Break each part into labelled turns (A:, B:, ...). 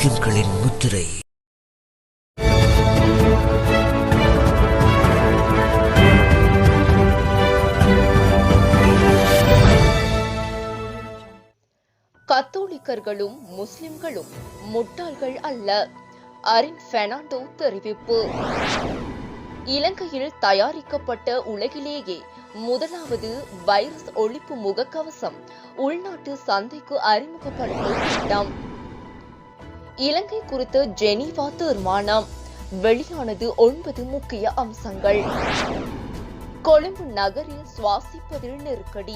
A: முஸ்லிம்களின் முத்திரை.
B: கத்தோலிக்கர்களும் முஸ்லிம்களும் முட்டாள்கள் அல்ல, அரின் பெர்னாண்டோ தெரிவிப்பு. இலங்கையில் தயாரிக்கப்பட்ட உலகிலேயே முதலாவது வைரஸ் ஒழிப்பு முகக்கவசம் உள்நாட்டு சந்தைக்கு அறிமுகப்படுத்தும் திட்டம். இலங்கை குறித்த ஜெனீவா தீர்மானம் வெளியானது 9 முக்கிய அம்சங்கள். கொழும்பு நகரில் சுவாசிப்பதில் நெருக்கடி,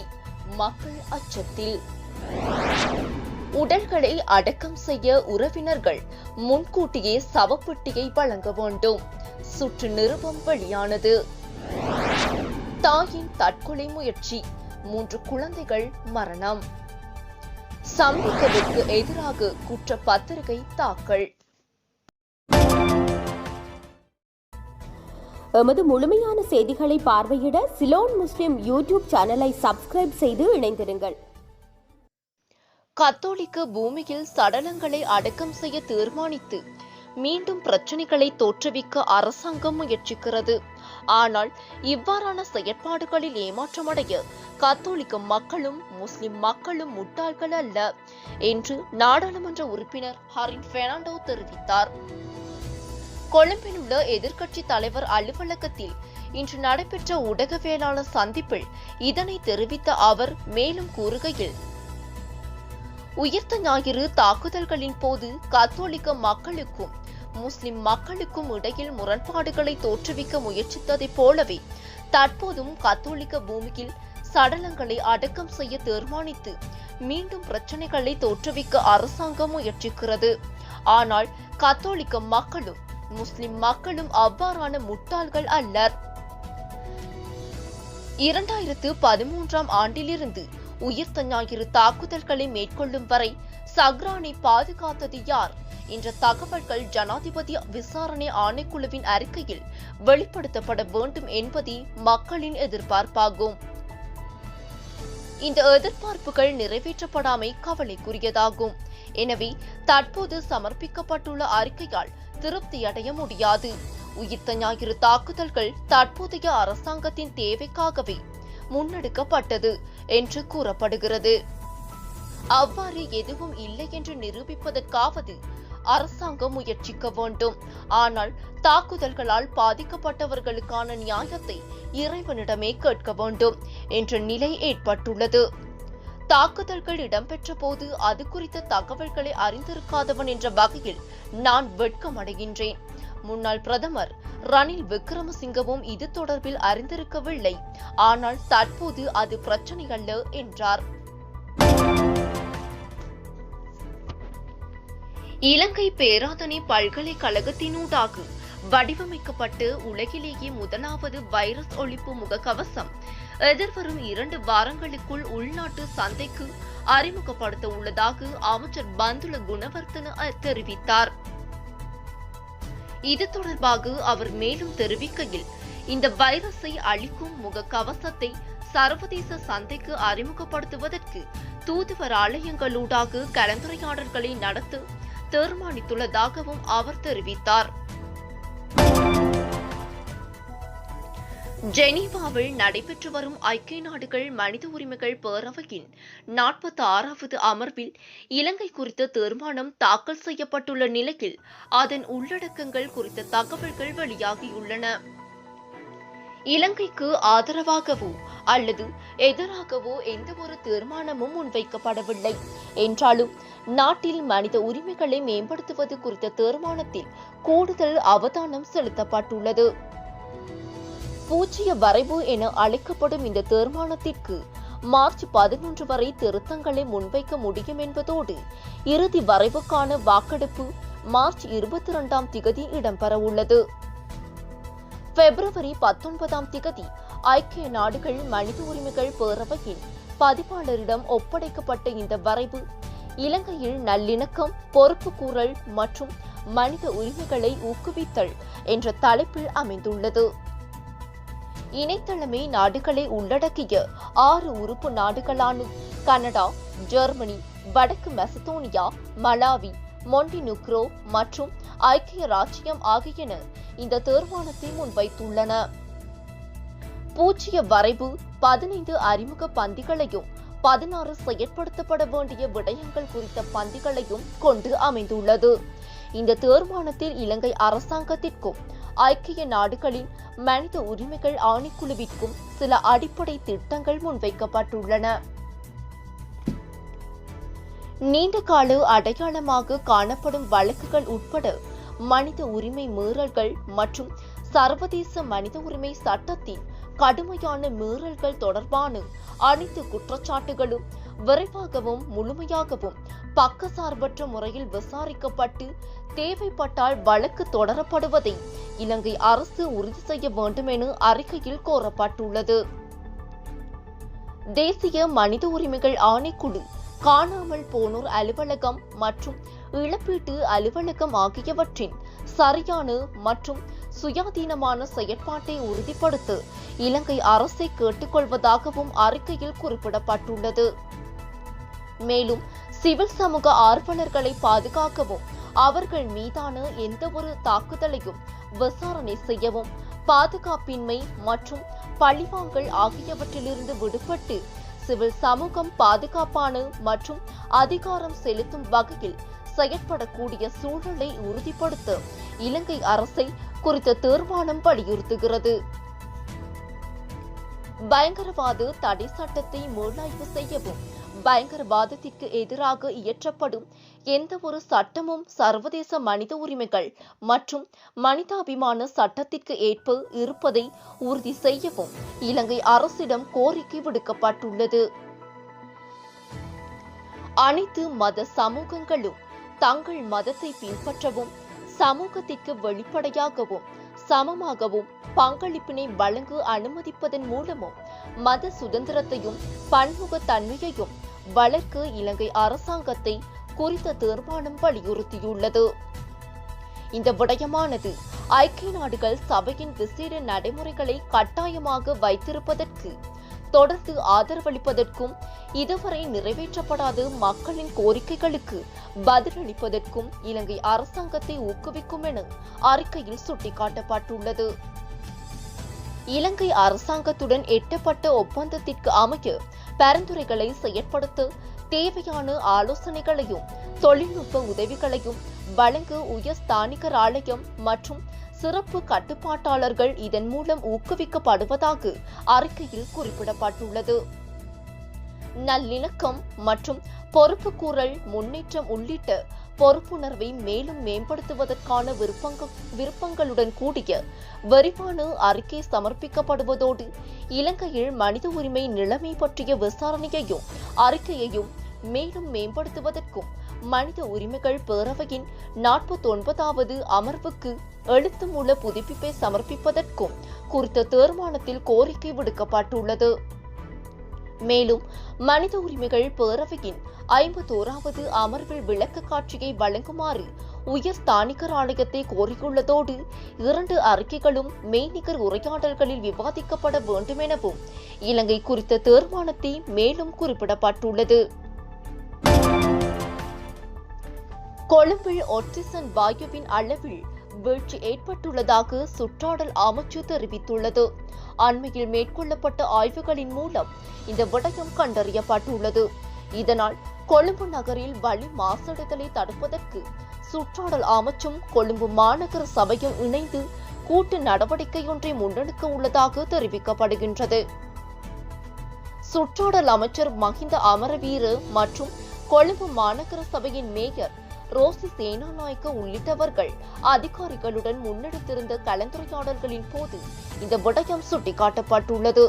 B: மக்கள் அச்சத்தில். உடல்களை அடக்கம் செய்ய உறவினர்கள் முன்கூட்டியே சவப்பெட்டியை வழங்க வேண்டும், சுற்று நிருபம் வெளியானது. தாயின் தற்கொலை முயற்சி, 3 குழந்தைகள் மரணம். சம்பிக்கவிற்கு எதிராக குற்றப்பத்திரிகை தாக்கல்.
C: எமது முழுமையான செய்திகளை பார்வையிட சிலோன் முஸ்லிம் யூடியூப் சேனலை சப்ஸ்கிரைப் செய்து இணைந்திருங்கள்.
B: கத்தோலிக்க பூமியில் சடலங்களை அடக்கம் செய்ய தீர்மானித்து மீண்டும் பிரச்சினைகளை தோற்றுவிக்க அரசாங்கம் முயற்சிக்கிறது. ஆனால் இவ்வாறான செயற்பாடுகளில் ஏமாற்றமடைய கத்தோலிக்க மக்களும் முஸ்லிம் மக்களும் முட்டாள்கள் அல்ல என்று நாடாளுமன்ற உறுப்பினர் அரின் பெர்னாண்டோ தெரிவித்தார். கொழும்பில் உள்ள எதிர்க்கட்சி தலைவர் அலுவலகத்தில் இன்று நடைபெற்ற ஊடகவியலாளர் சந்திப்பில் இதனை தெரிவித்த அவர் மேலும் கூறுகையில், உயிர்த்த ஞாயிறு தாக்குதல்களின் போது கத்தோலிக்க மக்களுக்கும் முஸ்லிம் மக்களுக்கும் இடையில் முரண்பாடுகளை தோற்றுவிக்க முயற்சித்ததைப் போலவே தற்போதும் கத்தோலிக்க பூமியில் சடலங்களை அடக்கம் செய்ய தீர்மானித்து மீண்டும் பிரச்சினைகளை தோற்றுவிக்க அரசாங்கம் முயற்சிக்கிறது. ஆனால் கத்தோலிக்க மக்களும் முஸ்லிம் மக்களும் அவ்வாறான முட்டாள்கள் அல்லர். 2013ஆம் ஆண்டிலிருந்து உயிர்த்த ஞாயிறு தாக்குதல்களை மேற்கொள்ளும் வரை சஹ்ரானை பாதுகாத்தது யார் என்ற தகவல்கள் ஜனாதிபதி விசாரணை ஆணைக்குழுவின் அறிக்கையில் வெளிப்படுத்தப்பட வேண்டும் என்பதே மக்களின் எதிர்பார்ப்பாகும். இந்த எதிர்பார்ப்புகள் நிறைவேற்றப்படாமை கவலைக்குரியதாகும். எனவே தற்போது சமர்ப்பிக்கப்பட்டுள்ள அறிக்கையால் திருப்தியடைய முடியாது. உயிர்த்த ஞாயிறு தாக்குதல்கள் தற்போதைய அரசாங்கத்தின் தேவைக்காகவே முன்னெடுக்கப்பட்டது என்று கூறப்படுகிறது. அவ்வாறு எதுவும் இல்லை என்று நிரூபிப்பதற்காவது அரசாங்கம் முயற்சிக்க வேண்டும். ஆனால் தாக்குதல்களால் பாதிக்கப்பட்டவர்களுக்கான நியாயத்தை இறைவனிடமே கேட்க வேண்டும் என்ற நிலை ஏற்பட்டுள்ளது. தாக்குதல்கள் இடம்பெற்ற போது அது குறித்த தகவல்களை அறிந்திருக்காதவன் என்ற வகையில் நான் வெட்கமடைகின்றேன். முன்னாள் பிரதமர் ரணில் விக்ரமசிங்கவும் இது தொடர்பில் அறிந்திருக்கவில்லை. ஆனால் தற்போது அது பிரச்சனை அல்ல என்றார். இலங்கை பேராதனை பல்கலைக்கழகத்தினூடாக வடிவமைக்கப்பட்டு உலகிலேயே முதலாவது வைரஸ் ஒழிப்பு முகக்கவசம் எதிர்வரும் 2 வாரங்களுக்குள் உள்நாட்டு சந்தைக்கு அறிமுகப்படுத்த உள்ளதாக அமைச்சர் பந்துல குணவர்தன தெரிவித்தார். இது தொடர்பாக அவர் மேலும் தெரிவிக்கையில், இந்த வைரஸை அழிக்கும் முகக்கவசத்தை சர்வதேச சந்தைக்கு அறிமுகப்படுத்துவதற்கு தூதுவர் ஆலயங்களூடாக கலந்துரையாடல்களை நடத்த தீர்மானித்துள்ளதாகவும் அவர் தெரிவித்தார். ஜெனீவாவில் நடைபெற்று வரும் ஐக்கிய நாடுகள் மனித உரிமைகள் பேரவையின் 46வது அமர்வில் இலங்கை குறித்த தீர்மானம் தாக்கல் செய்யப்பட்டுள்ள நிலையில் அதன் உள்ளடக்கங்கள் குறித்த தகவல்கள் வெளியாகியுள்ளன. இலங்கைக்கு ஆதரவாகவோ அல்லது எதிராகவோ எந்த ஒரு தீர்மானமும் முன்வைக்கப்படவில்லை என்றாலும் நாட்டில் மனித உரிமைகளை மேம்படுத்துவது குறித்த தீர்மானத்தில் கூடுதல் அவதானம் செலுத்தப்பட்டுள்ளது. பூஜ்ஜிய வரைவு என அழைக்கப்படும் இந்த தீர்மானத்திற்கு மார்ச் 11 வரை திருத்தங்களை முன்வைக்க முடியும் என்பதோடு இறுதி வரைவுக்கான வாக்கெடுப்பு மார்ச் 22ஆம் திகதி இடம்பெறவுள்ளது. பிப்ரவரி 19ஆம் திகதி ஐக்கிய நாடுகள் மனித உரிமைகள் பேரவையின் பதிவாளரிடம் ஒப்படைக்கப்பட்ட இந்த வரைவு இலங்கையில் நல்லிணக்கம், பொறுப்புக்கூறல் மற்றும் மனித உரிமைகளை ஊக்குவித்தல் என்ற தலைப்பில் அமைந்துள்ளது. இணைத்தலைமை நாடுகளை உள்ளடக்கிய 6 உறுப்பு நாடுகளான கனடா, ஜெர்மனி, வடக்கு மெசடோனியா, மலாவி, மொண்டினுக்ரோ மற்றும் ஐக்கிய ராச்சியம் ஆகியன இந்த தீர்மானத்தை முன்வைத்துள்ளன. பூஜ்ஜிய வரைவு 15 அறிமுக பந்திகளையும் 16 செயற்படுத்தப்பட வேண்டிய விடயங்கள் குறித்த பந்திகளையும் கொண்டு அமைந்துள்ளது. இந்த தீர்மானத்தில் இலங்கை அரசாங்கத்திற்கும் ஐக்கிய நாடுகளின் மனித உரிமைகள் ஆணைக்குழுவிற்கும் சில அடிப்படை திட்டங்கள் முன்வைக்கப்பட்டுள்ளன. நீண்டகால அடையாளமாக காணப்படும் வழக்குகள் உட்பட மனித உரிமை மீறல்கள் மற்றும் சர்வதேச மனித உரிமை சட்டத்தின் கடுமையான மீறல்கள் தொடர்பான அனைத்து குற்றச்சாட்டுகளும் விரைவாகவும் முழுமையாகவும் பக்கசார்பற்ற முறையில் விசாரிக்கப்பட்டு தேவைப்பட்டால் வழக்கு தொடரப்படுவதை இலங்கை அரசு உறுதி செய்ய வேண்டும் என அறிக்கையில் கோரப்பட்டுள்ளது. தேசிய மனித உரிமைகள் ஆணைக்குழு காணாமல் போனோர் அலுவலகம் மற்றும் இழப்பீட்டு அலுவலகம் ஆகியவற்றின் சரியான மற்றும் சுயாதீனமான செயற்பாட்டை உறுதிப்படுத்த இலங்கை அரசை கேட்டுக்கொள்வதாகவும் அறிக்கையில் குறிப்பிடப்பட்டுள்ளது. மேலும் சிவில் சமூக ஆர்வலர்களை பாதுகாக்கவும் அவர்கள் மீதான எந்தவொரு தாக்குதலையும் விசாரணை செய்யவும் பாதுகாப்பின்மை மற்றும் பழிவாங்கல் ஆகியவற்றிலிருந்து விடுபட்டு சிவில் சமூகம் பாதுகாப்பான மற்றும் அதிகாரம் செலுத்தும் வகையில் செயற்படக்கூடிய சூழலை உறுதிப்படுத்த இலங்கை அரசை குறித்த தீர்மானம் வலியுறுத்துகிறது. பயங்கரவாத தடை சட்டத்தை மீளாய்வு செய்யவும் பயங்கரவாதத்திற்கு எதிராக இயற்றப்படும் எந்தவொரு சட்டமும் சர்வதேச மனித உரிமைகள் மற்றும் மனிதாபிமான சட்டத்திற்கு ஏற்ப இருப்பதை உறுதி செய்யவும் இலங்கை அரசிடம் கோரிக்கை விடுக்கப்பட்டுள்ளது. அனைத்து மத சமூகங்களும் தங்கள் மதத்தை பின்பற்றவும் சமூகத்திற்கு வெளிப்படையாகவும் சமமாகவும் பங்களிப்பினை வழங்க அனுமதிப்பதன் மூலமும் மத சுதந்திரத்தையும் பன்முகத்தன்மையையும் வளர்க்க இலங்கை அரசாங்கத்தை குறித்த தீர்மானம் வலியுறுத்தியுள்ளது. இந்த விடயமானது ஐக்கிய நாடுகள் சபையின் விசேட நடைமுறைகளை கட்டாயமாக வைத்திருப்பதற்கு தொடர்ந்து ஆதரவளிப்பதற்கும் இதுவரை நிறைவேற்றப்படாத மக்களின் கோரிக்கைகளுக்கு பதிலளிப்பதற்கும் இலங்கை அரசாங்கத்தை ஊக்குவிக்கும் என அறிக்கையில் சுட்டிக்காட்டப்பட்டுள்ளது. இலங்கை அரசாங்கத்துடன் எட்டப்பட்ட ஒப்பந்தத்திற்கு அமைய பரிந்துரைகளை செயற்படுத்த தேவையான ஆலோசனைகளையும் தொழில்நுட்ப உதவிகளையும் வழங்க உயர்ஸ்தானிகர் ஆலயம் மற்றும் சிறப்பு கட்டுப்பாட்டாளர்கள் இதன் மூலம் ஊக்குவிக்கப்படுவதாக அறிக்கையில் குறிப்பிடப்பட்டுள்ளது. நல்லிணக்கம் மற்றும் பொறுப்புக்கூறல் முன்னேற்றம் உள்ளிட்ட பொறுப்புணர்வை மேலும் மேம்படுத்துவதற்கான விருப்பங்களுடன் கூடிய விரிவான அறிக்கை சமர்ப்பிக்கப்படுவதோடு இலங்கையில் மனித உரிமை நிலைமை பற்றிய விசாரணையையும் அறிக்கையையும் மேலும் மேம்படுத்துவதற்கும் மனித உரிமைகள் பேரவையின் 49வது அமர்வுக்கு எழுத்து மூல புதுப்பிப்பை சமர்ப்பிப்பதற்கும் குறித்த தீர்மானத்தில் கோரிக்கை விடுக்கப்பட்டுள்ளது. மேலும் மனித உரிமைகள் பேரவையின் 51வது அமர்வில் விளக்க காட்சியை வழங்குமாறு உயர்ஸ்தானிகர் ஆலயத்தை கோரியுள்ளதோடு 2 அறிக்கைகளும் மெய்நிகர் உரையாடல்களில் விவாதிக்கப்பட வேண்டும் எனவும் இலங்கை குறித்த தீர்மானத்தில் மேலும் குறிப்பிடப்பட்டுள்ளது. கொழும்பில் ஆக்சிஜன் வாயுவின் அளவில் வீழ்ச்சி ஏற்பட்டுள்ளதாக சுற்றாடல் அமைச்சு தெரிவித்துள்ளது. அண்மையில் மேற்கொள்ளப்பட்ட ஆய்வுகளின் மூலம் இந்த விடயம் கண்டறியப்பட்டுள்ளது. இதனால் கொழும்பு நகரில் வளி மாசடைதலை தடுப்பதற்கு சுற்றாடல் அமைச்சும் கொழும்பு மாநகர சபையும் இணைந்து கூட்டு நடவடிக்கையொன்றை முன்னெடுக்க உள்ளதாக தெரிவிக்கப்படுகின்றது. சுற்றாடல் அமைச்சர் மஹிந்த அமரவீர மற்றும் கொழும்பு மாநகர சபையின் மேயர் ரோசி சேனாநாயக்க உள்ளிட்டவர்கள் அதிகாரிகளுடன் முன்னெடுத்திருந்த கலந்துரையாடல்களின் போது இந்த விடயம் சுட்டிக்காட்டப்பட்டுள்ளது.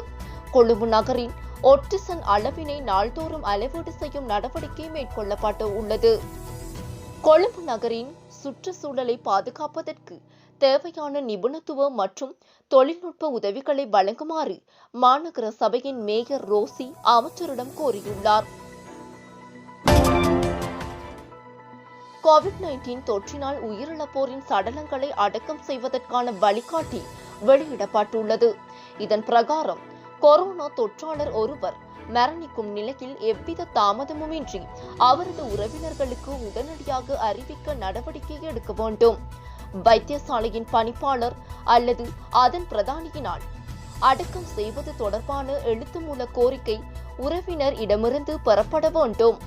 B: கொழும்பு நகரின் ஆக்சிஜன் அளவினை நாள்தோறும் அளவீடு செய்யும் நடவடிக்கை மேற்கொள்ளப்பட்டு உள்ளது. கொழும்பு நகரின் சுற்றுச்சூழலை பாதுகாப்பதற்கு தேவையான நிபுணத்துவ மற்றும் தொழில்நுட்ப உதவிகளை வழங்குமாறு மாநகர சபையின் மேயர் ரோசி அமைச்சரிடம் கோரியுள்ளார். COVID-19 தொற்றினால் உயிரிழப்போரின் சடலங்களை அடக்கம் செய்வதற்கான வழிகாட்டி வெளியிடப்பட்டுள்ளது. இதன் பிரகாரம் கொரோனா தொற்றாளர் ஒருவர் மரணிக்கும் நிலையில் எவ்வித தாமதமுமின்றி அவரது உறவினர்களுக்கு உடனடியாக அறிவிக்க நடவடிக்கை எடுக்க வேண்டும். வைத்தியசாலையின் பணிப்பாளர் அல்லது அதன் பிரதானியினால் அடக்கம் செய்வது தொடர்பான எழுத்துமூல கோரிக்கை உறவினர் இடமிருந்து பெறப்பட வேண்டும்.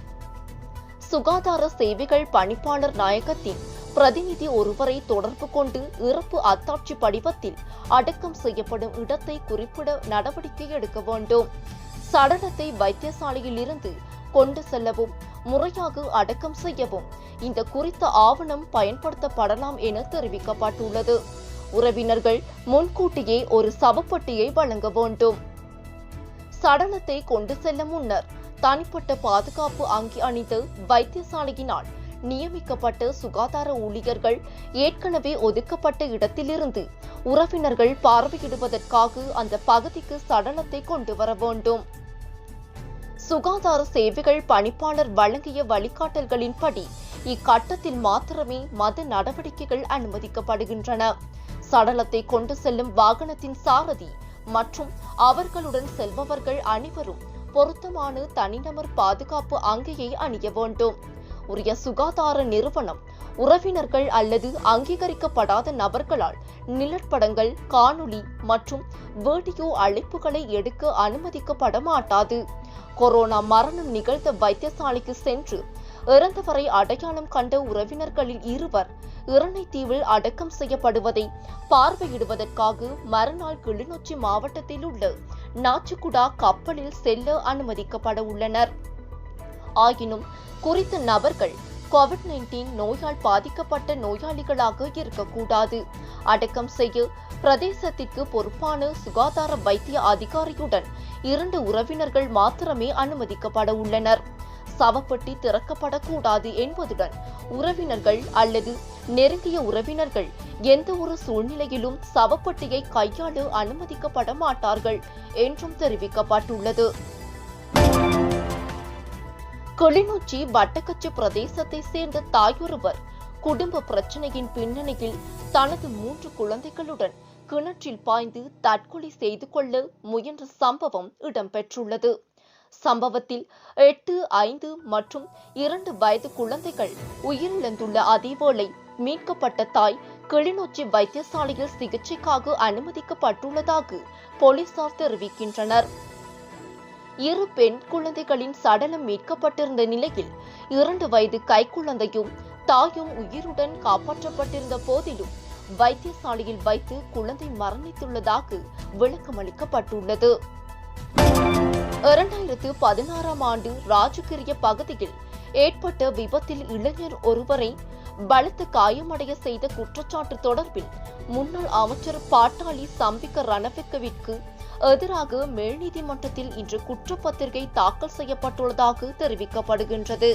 B: சுகாதார சேவைகள் பணிப்பாளர் நாயகத்தின் பிரதிநிதி ஒருவரை தொடர்பு கொண்டு இறப்பு அத்தாட்சி படிவத்தில் அடக்கம் செய்யப்படும் இடத்தை குறிப்பிட நடவடிக்கை எடுக்க வேண்டும். சடலத்தை வைத்தியசாலையில் இருந்து கொண்டு செல்லவும் முறையாக அடக்கம் செய்யவும் இந்த குறித்த ஆவணம் பயன்படுத்தப்படலாம் என தெரிவிக்கப்பட்டுள்ளது. உறவினர்கள் முன்கூட்டியே ஒரு சவப்பட்டியை வழங்க வேண்டும். சடலத்தை கொண்டு செல்ல முன்னர் தனிப்பட்ட பாதுகாப்பு அங்கி அணிந்து வைத்தியசாலையினால் நியமிக்கப்பட்ட சுகாதார ஊழியர்கள் ஏற்கனவே ஒதுக்கப்பட்ட இடத்திலிருந்து உறவினர்கள் பார்வையிடுவதற்காக அந்த பகுதிக்கு சடலத்தை கொண்டு வர வேண்டும். சுகாதார சேவைகள் பணிப்பாளர் வழங்கிய வழிகாட்டல்களின்படி இக்கட்டத்தில் மாத்திரமே மத நடவடிக்கைகள் அனுமதிக்கப்படுகின்றன. சடலத்தை கொண்டு செல்லும் வாகனத்தின் சாரதி மற்றும் அவர்களுடன் செல்பவர்கள் அனைவரும் பொருத்தமான தனிநபர் பாதுகாப்பு அங்கியை அணிய வேண்டும். உரிய சுகாதார நிறுவனம் உறவினர்கள் அல்லது அங்கீகரிக்கப்படாத நபர்களால் நிழற்படங்கள், காணொளி மற்றும் வீடியோ அழைப்புகளை எடுக்க அனுமதிக்கப்பட மாட்டாது. கொரோனா மரணம் நிகழ்ந்த வைத்தியசாலைக்கு சென்று இறந்தவரை அடையாளம் கண்ட உறவினர்களில் இருவர் இரணைத்தீவில் அடக்கம் செய்யப்படுவதை பார்வையிடுவதற்காக மறுநாள் கிளிநொச்சி மாவட்டத்தில் உள்ள நாச்சுக்குடா கப்பலில் செல்ல அனுமதிக்கப்பட உள்ளனர். ஆயினும் குறித்த நபர்கள் கோவிட்-19 நோயால் பாதிக்கப்பட்ட நோயாளிகளாக இருக்கக்கூடாது. அடக்கம் செய்ய பிரதேசத்திற்கு பொறுப்பான சுகாதார வைத்திய அதிகாரியுடன் 2 உறவினர்கள் மாத்திரமே அனுமதிக்கப்பட உள்ளனர். சவப்பெட்டி திறக்கப்படக்கூடாது என்பதுடன் உறவினர்கள் அல்லது நெருங்கிய உறவினர்கள் எந்த ஒரு சூழ்நிலையிலும் சவப்பெட்டியை கையாள அனுமதிக்கப்பட மாட்டார்கள் என்றும் தெரிவிக்கப்பட்டுள்ளது. கிளிநொச்சி வட்டக்கச்சி பிரதேசத்தை சேர்ந்த தாயொருவர் குடும்ப பிரச்சனையின் பின்னணியில் தனது 3 குழந்தைகளுடன் கிணற்றில் பாய்ந்து தற்கொலை செய்து கொள்ள முயன்ற சம்பவம் இடம்பெற்றுள்ளது. சம்பவத்தில் 8, 5 மற்றும் 2 வயது குழந்தைகள் உயிரிழந்துள்ள அதேவேளை மீட்கப்பட்ட தாய் கிளிநொச்சி வைத்தியசாலையில் சிகிச்சைக்காக அனுமதிக்கப்பட்டுள்ளதாக போலீசார் தெரிவிக்கின்றனர். 2 பெண் குழந்தைகளின் சடலம் மீட்கப்பட்டிருந்த நிலையில் 2 வயது கைக்குழந்தையும் தாயும் உயிருடன் காப்பாற்றப்பட்டிருந்த போதிலும் வைத்தியசாலையில் வைத்து குழந்தை மரணித்துள்ளதாக விளக்கமளிக்கப்பட்டுள்ளது. 2016ஆம் ஆண்டு ராஜகிரிய பகுதியில் ஏற்பட்ட விபத்தில் இளைஞர் ஒருவரை பலத்த காயமடைய செய்த குற்றச்சாட்டு தொடர்பில் முன்னாள் அமைச்சர் பாட்டாளி சம்பிக்க ரணவிக்கவிற்கு எதிராக மேல்நீதிமன்றத்தில் இன்று குற்றப்பத்திரிகை தாக்கல் செய்யப்பட்டுள்ளதாக தெரிவிக்கப்படுகின்றது.